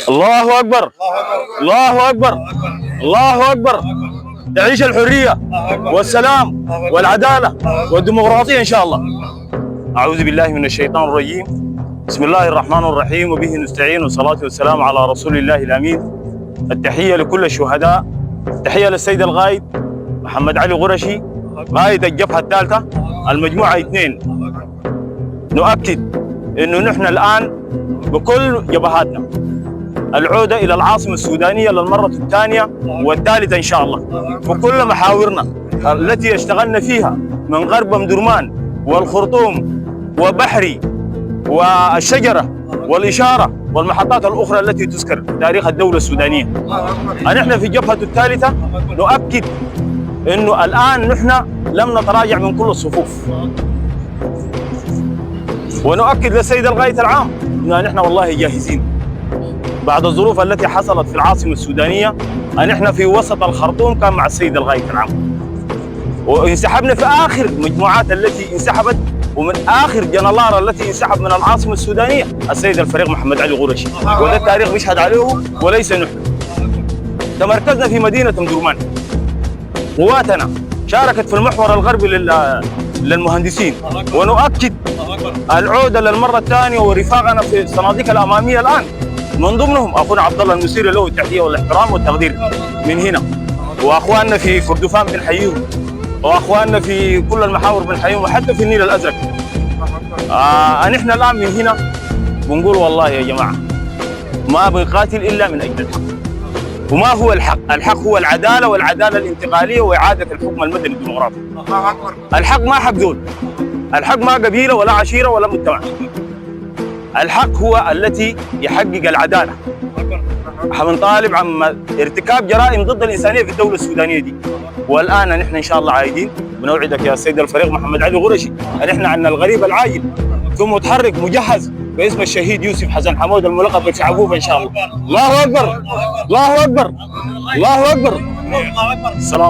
الله أكبر. الله أكبر. الله أكبر. تعيش الحرية والسلام والعدالة والديمقراطية إن شاء الله. أعوذ بالله من الشيطان الرجيم. بسم الله الرحمن الرحيم وبه نستعين والصلاة والسلام على رسول الله الأمين. التحية لكل الشهداء، تحية للسيد القائد محمد علي قرشي قائد الجبهة الثالثة المجموعة 2. نؤكد أنه نحن الآن بكل جبهاتنا العودة إلى العاصمة السودانية للمرة الثانية والثالثة إن شاء الله، وكل محاورنا التي اشتغلنا فيها من غرب أم درمان والخرطوم وبحري والشجرة والإشارة والمحطات الأخرى التي تذكر في تاريخ الدولة السودانية. نحن في الجبهة الثالثة نؤكد أنه الآن نحن لم نتراجع من كل الصفوف، ونؤكد للسيد القائد العام أنه نحن والله جاهزين بعد الظروف التي حصلت في العاصمة السودانية. نحن في وسط الخرطوم كان مع السيد القائد العام، وانسحبنا في آخر المجموعات التي انسحبت، ومن آخر جنرال التي انسحب من العاصمة السودانية السيد الفريق محمد علي قرشي، وده التاريخ بيشهد عليه وليس نحن. تمركزنا في مدينة أم درمان، قواتنا شاركت في المحور الغربي للمهندسين، ونؤكد العودة للمرة الثانية ورفاقنا في الصناديق الأمامية الآن، من ضمنهم أخونا عبد الله المسيري له التحية والاحترام والتقدير من هنا، وأخواننا في كردفان بنحييهم، وأخواننا في كل المحاور بنحييهم، وحتى في النيل الأزرق. نحن الآن من هنا بنقول والله يا جماعة ما بنقاتل إلا من أجل الحق. وما هو الحق؟ الحق هو العدالة، والعدالة الانتقالية وإعادة الحكم المدني الديمقراطي. الحق ما حق دول، الحق ما قبيلة ولا عشيرة ولا مجتمع. الحق هو التي يحقق العدالة. حنطالب عن ارتكاب جرائم ضد الإنسانية في الدولة السودانية دي، والآن نحن إن شاء الله عايدين. بنوعدك يا سيد الفريق محمد علي قرشي نحن عندنا الغريب العاجل ثم متحرك مجهز باسم الشهيد يوسف حسن حمود الملقب بالشعبوب إن شاء الله. الله أكبر. الله أكبر. الله أكبر. السلام